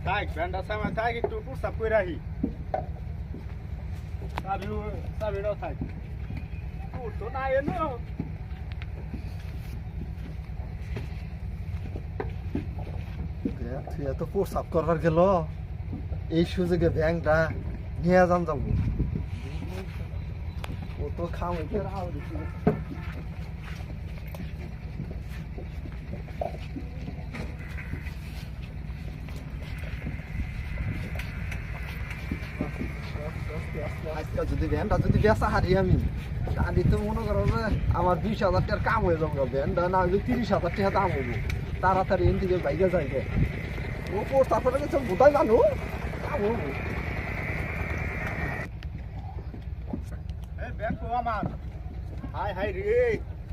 থাক ব্যান্ডা সামনে থাক একটু প্রস্তাব করে রাখি চাবিটাও থাক তোর তো না এলো তুই এত প্রস্তাব করবার গেল এই সুযোগে ব্যাংকটা নিয়ে যান যাবো ও তো খাওয়াইতে রাও দেখি আজকাল যদি ভ্যানটা যদি বেচা হারি আমি তাহলে তো মনে করো যে আমার 20,000 টাকার কাম হয়ে যাবো ভ্যানটা না হলে 30,000 টাকা দাম হবো তাড়াতাড়ি এন দিকে বাইরে যাই ও প্রস্তাব করে গেছে বোধাই মানুষ কাম হবো ব্যাংক আমার হাই হাই রে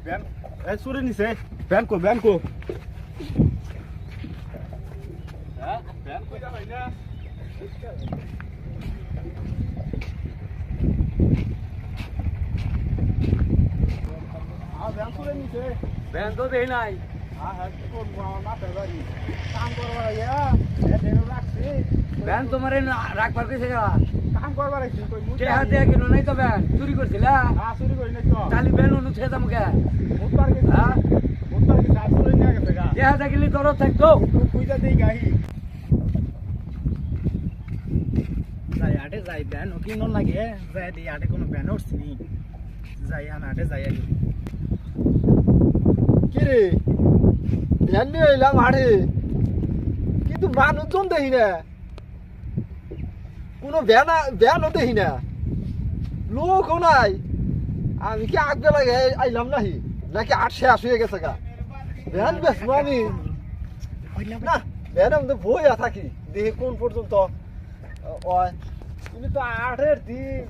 ব্যাংক চুরি নিছে ব্যাংক হ্যাঁ ব্যাংক কই যাবাই না ব্যাংক চুরি নিছে ব্যাংক তো দেই নাই হ্যাঁ কোন না পেবারি কাম করবার আইয়া এদেরও রাখছি ব্যাংক তোমারে রাখবার কইছে কাম করবার আইছি কই মুই টেহা দিয়ে কিনো নাই তো ব্যাংক চুরি করছিলা চুরি করি নাই তো তালি ব্যাংক অনুছে তোমাকে মুতবার গেছি হ্যাঁ মুতবার গেছি চুরি নিয়ে গেছে গা টেহা দেখলি তোর থাকতো কইতা দেই গাহি যাই আটে যাই ব্যান ও কিনো লাগে যাই দি আটে কোনো ব্যান উঠছি নি যাই আটে যাই আগে কিরে ভ্যান নিয়ে এলাম হাটে কিন্তু মানুষজন দেখি না কোনো ভ্যানও দেখি না লোকও নাই আমি কি আগে লাগে আইলাম নাকি আট শেষ হয়ে গেছে গা ভ্যান বেসবো আমি না ভ্যান আমি তো বইয়া থাকি দেখি কোন পর্যন্ত তুমি তো 8-এর দিন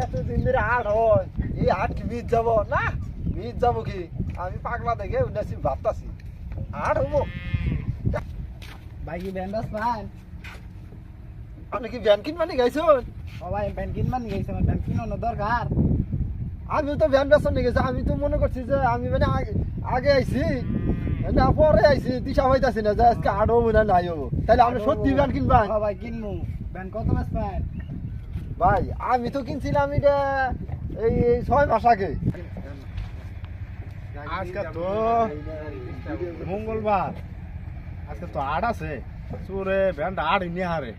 এতদিন ধরে 8 হয় এই 8 কি মিট যাব না মিট যাব কি আমি পাগলা দেখে উন্নতি ভাবতাছি 8 হবো ভাই ব্যান্ডাস পান আপনি কি ভ্যান কিনবানি গাইছো ও ভাই ব্যান কিনমান গেছে আমার ব্যান কিনো দরকার আমি তো ভ্যান বেসন নিয়ে গেছি আমি তো মনে করছি যে আমি মানে আগে আইছি না পরে আইছি দিশা হইতাছি না যে আজকে 8 হবো না নাই হবো তাহলে আপনি সত্যি ভ্যান কিনবেন ও ভাই কিনমু ব্যান কত মাস পান ভাই আমি তো কিনছিলাম এটা এই 6 মাস আগে আজকে তো মঙ্গলবার আজকে তো 8 আছে চোরে ব্যান্ড 8 নিয়ে হারে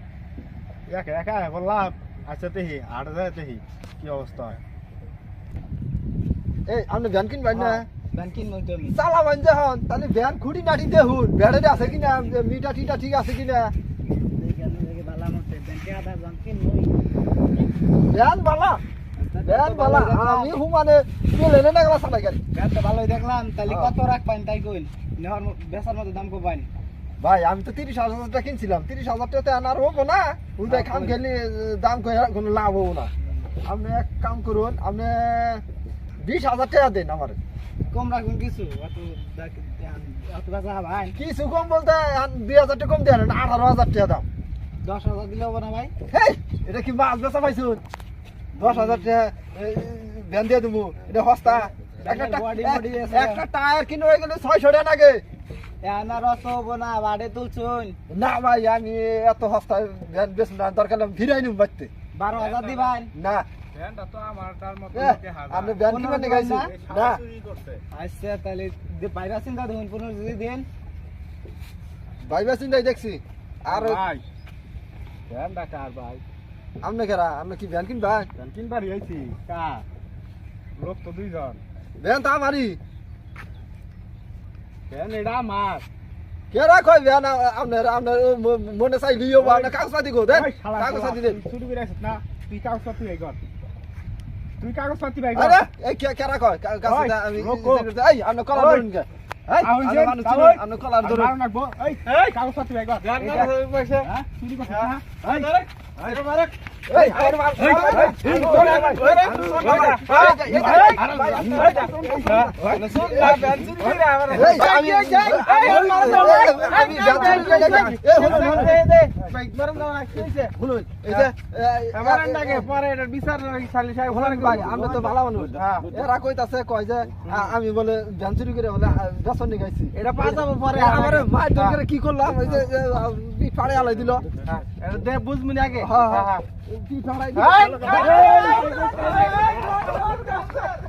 একা বললাম আচ্ছা দেখি 8 যায় দেখি কি অবস্থা হয় এই আপনি ভ্যান কিনবেন না ব্যান কিনমু তুমি চালাবেন যখন তাহলে ভ্যান খুঁটি নাটি দেখুন ভ্যানে আছে কিনা মিটা টিটা ঠিক আছে কিনা ভালো মতে ব্যাংকে আধা ব্যান কিনমু ভ্যান বালা আমি হুমানে চলে না গেলা সালাই গাড়ি ব্যান তো ভালোই দেখলাম তাহলে কত রাখবেন তাই কইন নেওয়ার বেচার মতো দাম কবাইন ভাই আমি তো 30,000 টাকা কিনছিলাম 30,000 টাকাতে আনার হবো না উল্টাই খাম খেলে দাম কোনো লাভ হবো না আপনি এক কাম করুন আপনি 20,000 টাকা দেন আমার কম রাখবেন কিছু অত বেচা ভাই কিছু কম বলতে 2,000 টাকা কম দেন 18,000 টাকা দাম 10,000 দিলে হবে না ভাই হেই এটা কি মাছ বেচা পাইছুন 10,000 টাকা ভ্যান দিয়ে দেবো এটা সস্তা একটা টায়ার কিনে হয়ে গেলে 600 টাকা লাগে এনার অত হবো না বাড়ে তুলছুন না ভাই আমি এত সস্তা ভ্যান বেশ না দরকার ফিরাই নিব বাড়তে 12,000 দিবেন না ব্যান্ডটা তো আমার তার মতো আপনি ভ্যান কিনবেন গাইছি না আচ্ছা তাহলে বাইরে চিন্তা দেখুন পুনর যদি দেন ভাইবা চিন্তাই দেখছি আর ভাই ব্যান্ডটা কার ভাই আপনি কেরা আপনি কি ভ্যান কিনবেন ব্যান্ড কিনবারই আইছি কা লোক তো দুইজন ভ্যান তো আমারই ব্যান্ড এটা আমার কেরা কই ভ্যান আপনার মনে চাই লিও বা না কাগজপাতি গো দেন কাগজপাতি দেন চুরি করে আসছ না তুই কাগজপাতি ভাই কর তুই কাগজপাতি ভাই কর আরে এই কেরা কই কাগজপাতি আমি এই আপনি কলার ধরুন কে এই আপনি কলার ধরুন মারো নাকবো এই কাগজপাতি ভাই কর হ্যাঁ চুরি করছ না এই মারে এই আর মার আমি বাইক মারন দাও না কি হইছে শুনুন এই যে আমার আন্ডাকে পরে এটার বিচার সালি সাহেব শুনুন ভাই আমরা তো ভালো মানুষ হ্যাঁ। এরা কইতাছে কয় যে আমি বলে ভ্যান চুরি করে বলে বেসন নিয়ে গেছি এটা পাজাবো পরে আমারে মার ধর করে কি করলাম এই যে পাড়ে আলাই দিল হ্যাঁ, এটা দে বুঝমিনি আগে হ্যাঁ হ্যাঁ, হ্যাঁ হ্যাঁ। কি পাড়াই এই, এই, এই, এই, এই, এই, এই, এই, এই, এই, এই, এই, এই, এই, এই,